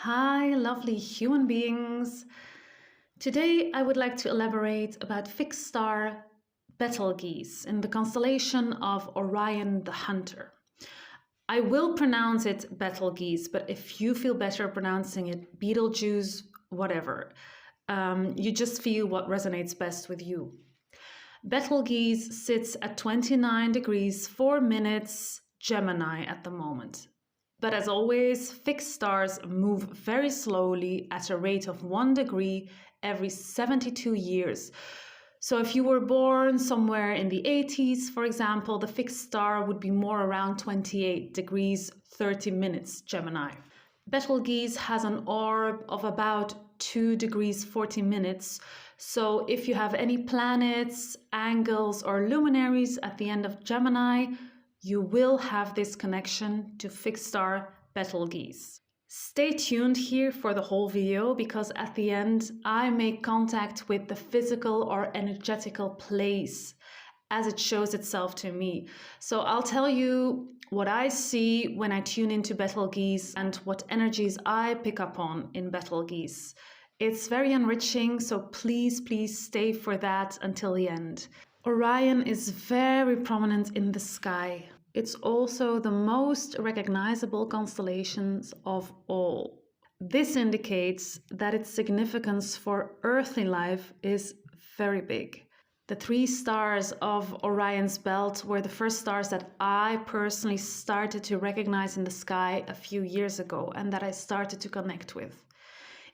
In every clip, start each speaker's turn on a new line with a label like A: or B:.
A: Hi, lovely human beings. Today I would like to elaborate about fixed star Betelgeuse in the constellation of Orion the Hunter. I will pronounce it Betelgeuse, but if you feel better pronouncing it Betelgeuse, whatever, you just feel what resonates best with you. Betelgeuse sits at 29 degrees 4 minutes Gemini at the moment. But as always, fixed stars move very slowly at a rate of 1 degree every 72 years. So if you were born somewhere in the 80s, for example, the fixed star would be more around 28 degrees 30 minutes Gemini. Betelgeuse has an orb of about 2 degrees 40 minutes. So if you have any planets, angles, or luminaries at the end of Gemini, you will have this connection to fixed star Betelgeuse. Stay tuned here for the whole video because at the end I make contact with the physical or energetical place as it shows itself to me. So I'll tell you what I see when I tune into Betelgeuse and what energies I pick up on in Betelgeuse. It's very enriching, so please stay for that until the end. Orion is very prominent in the sky. It's also the most recognizable constellations of all. This indicates that its significance for earthly life is very big. The 3 stars of Orion's belt were the first stars that I personally started to recognize in the sky a few years ago and that I started to connect with.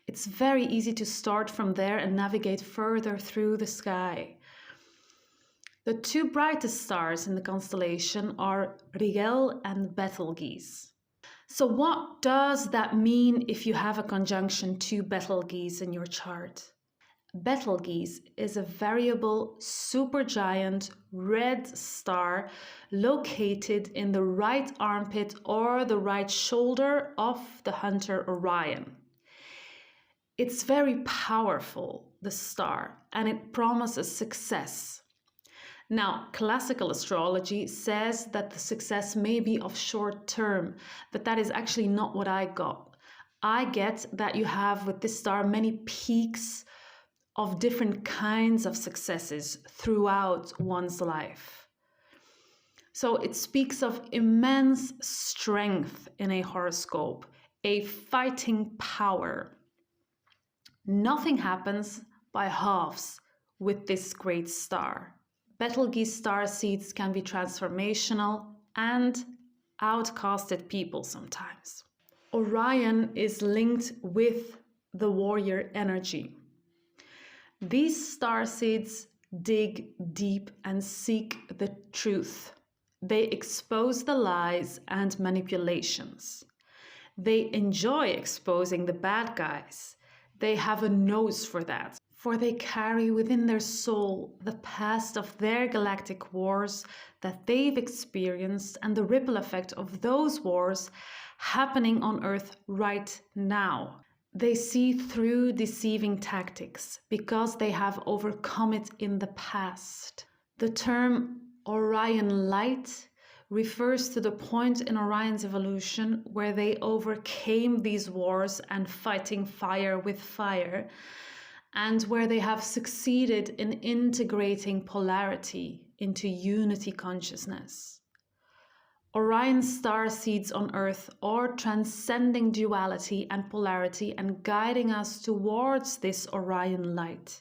A: It's very easy to start from there and navigate further through the sky. The 2 brightest stars in the constellation are Rigel and Betelgeuse. So what does that mean if you have a conjunction to Betelgeuse in your chart? Betelgeuse is a variable supergiant red star located in the right armpit or the right shoulder of the hunter Orion. It's very powerful, the star, and it promises success. Now, classical astrology says that the success may be of short term, but that is actually not what I got. I get that you have with this star many peaks of different kinds of successes throughout one's life. So it speaks of immense strength in a horoscope, a fighting power. Nothing happens by halves with this great star. Betelgeuse star seeds can be transformational and outcasted people sometimes. Orion is linked with the warrior energy. These star seeds dig deep and seek the truth. They expose the lies and manipulations. They enjoy exposing the bad guys. They have a nose for that. For they carry within their soul the past of their galactic wars that they've experienced and the ripple effect of those wars happening on Earth right now. They see through deceiving tactics because they have overcome it in the past. The term Orion Light refers to the point in Orion's evolution where they overcame these wars and fighting fire with fire, and where they have succeeded in integrating polarity into unity consciousness. Orion star seeds on Earth are transcending duality and polarity and guiding us towards this Orion light,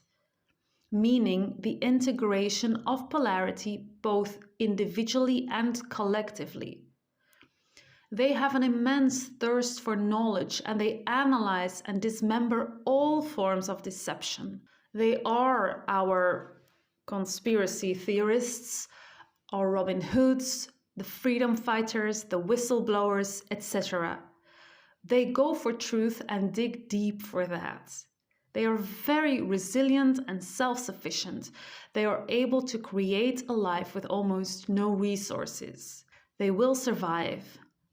A: meaning the integration of polarity both individually and collectively. They have an immense thirst for knowledge and they analyze and dismember all forms of deception. They are our conspiracy theorists, our Robin Hoods, the freedom fighters, the whistleblowers, etc. They go for truth and dig deep for that. They are very resilient and self-sufficient. They are able to create a life with almost no resources. They will survive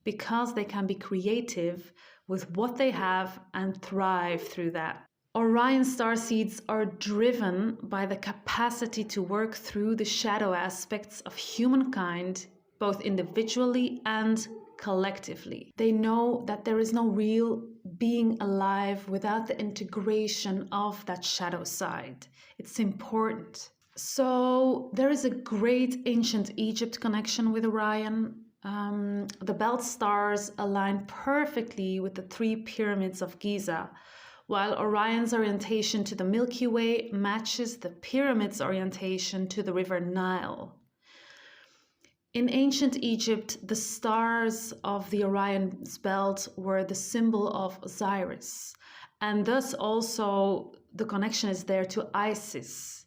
A: because they can be creative with what they have and thrive through that. Orion star seeds are driven by the capacity to work through the shadow aspects of humankind, both individually and collectively. They know that there is no real being alive without the integration of that shadow side. It's important. So there is a great ancient Egypt connection with Orion. The belt stars align perfectly with the 3 pyramids of Giza, while Orion's orientation to the Milky Way matches the pyramids' orientation to the river Nile. In ancient Egypt, the stars of the Orion's belt were the symbol of Osiris, and thus also the connection is there to Isis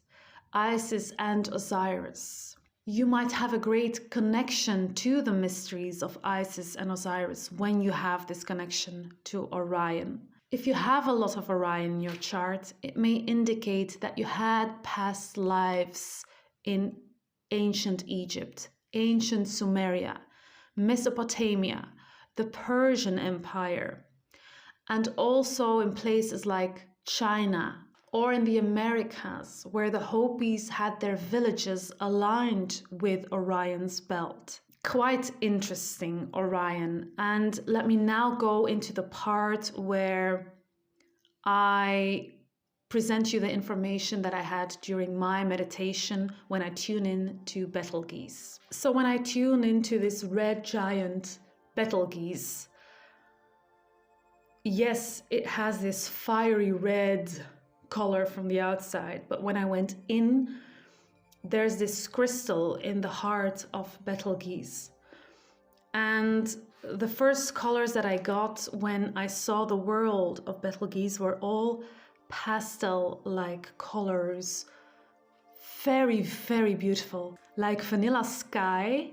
A: and Osiris. You might have a great connection to the mysteries of Isis and Osiris when you have this connection to Orion. If you have a lot of Orion in your chart, it may indicate that you had past lives in ancient Egypt, ancient Sumeria, Mesopotamia, the Persian Empire, and also in places like China or in the Americas, where the Hopis had their villages aligned with Orion's belt. Quite interesting, Orion. And let me now go into the part where I present you the information that I had during my meditation when I tune in to Betelgeuse. So when I tune into this red giant Betelgeuse, yes, it has this fiery red color from the outside, but when I went in, there's this crystal in the heart of Betelgeuse. And the first colors that I got when I saw the world of Betelgeuse were all pastel-like colors. Very, very beautiful. Like vanilla sky,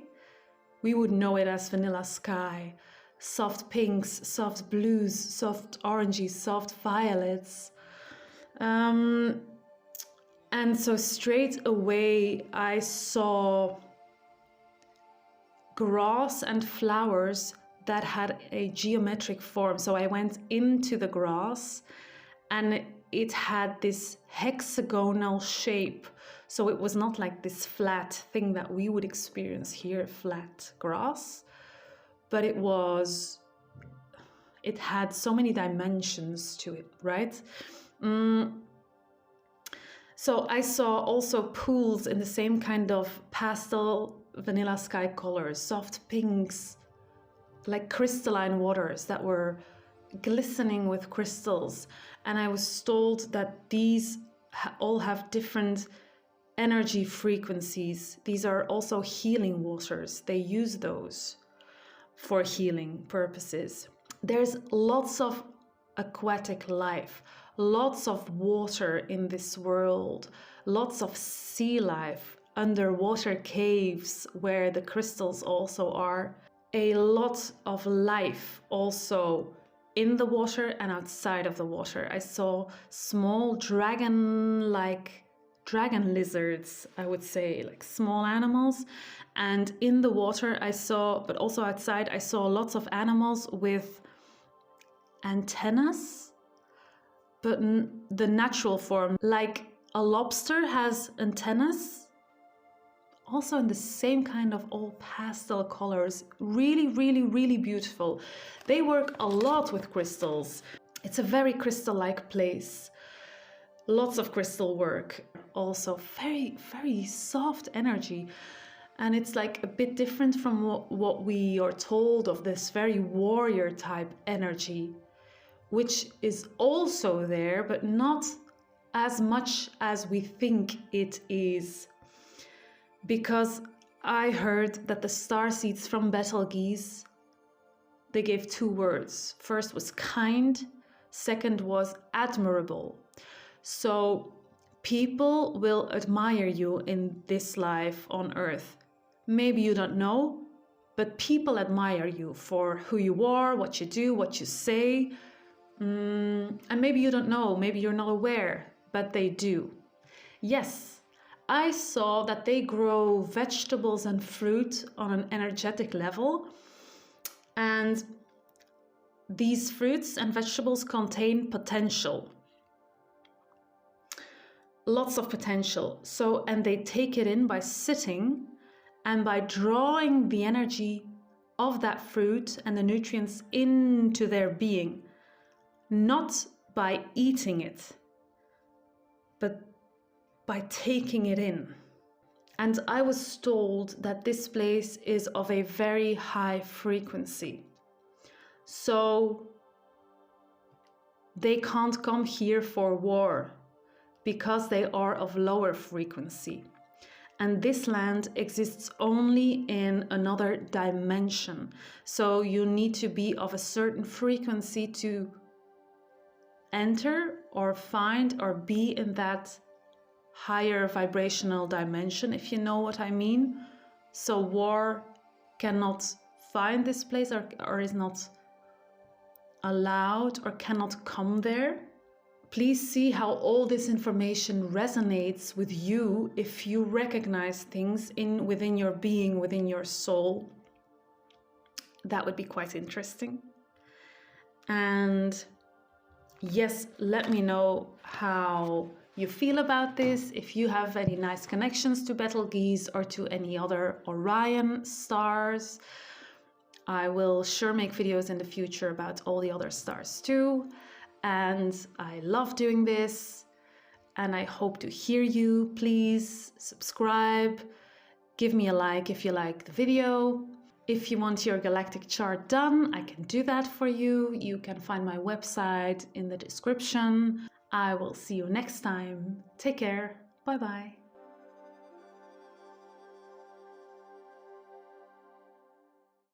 A: we would know it as vanilla sky. Soft pinks, soft blues, soft oranges, soft violets. And so straight away I saw grass and flowers that had a geometric form. So I went into the grass and it had this hexagonal shape. So it was not like this flat thing that we would experience here, flat grass, but it had so many dimensions to it, right? So I saw also pools in the same kind of pastel vanilla sky colors, soft pinks, like crystalline waters that were glistening with crystals. And I was told that these all have different energy frequencies. These are also healing waters. They use those for healing purposes. There's lots of aquatic life, lots of water in this world, lots of sea life, underwater caves where the crystals also are, a lot of life also in the water and outside of the water. I saw small dragon lizards, I would say, like small animals. And in the water I saw, but also outside, I saw lots of animals with antennas, but the natural form, like a lobster has antennas, also in the same kind of all pastel colors. Really, really, really beautiful. They work a lot with crystals. It's a very crystal-like place. Lots of crystal work. Also very, very soft energy. And it's like a bit different from what we are told of this very warrior type energy, which is also there, but not as much as we think it is. Because I heard that the starseeds from Betelgeuse, they gave 2 words. First was kind, second was admirable. So people will admire you in this life on Earth. Maybe you don't know, but people admire you for who you are, what you do, what you say. And maybe you don't know, maybe you're not aware, but they do. Yes, I saw that they grow vegetables and fruit on an energetic level. And these fruits and vegetables contain potential. Lots of potential. And they take it in by sitting and by drawing the energy of that fruit and the nutrients into their being, not by eating it, but by taking it in. And I was told that this place is of a very high frequency. So they can't come here for war because they are of lower frequency. And this land exists only in another dimension. So you need to be of a certain frequency to enter or find or be in that higher vibrational dimension, if you know what I mean. So war cannot find this place or is not allowed or cannot come there. Please see how all this information resonates with you if you recognize things within your being, within your soul. That would be quite interesting. And yes, let me know how you feel about this. If you have any nice connections to Betelgeuse or to any other Orion stars, I will sure make videos in the future about all the other stars too. And I love doing this, and I hope to hear you. Please subscribe, give me a like if you like the video. If you want your galactic chart done, I can do that for you. You can find my website in the description. I will see you next time. Take care. Bye bye.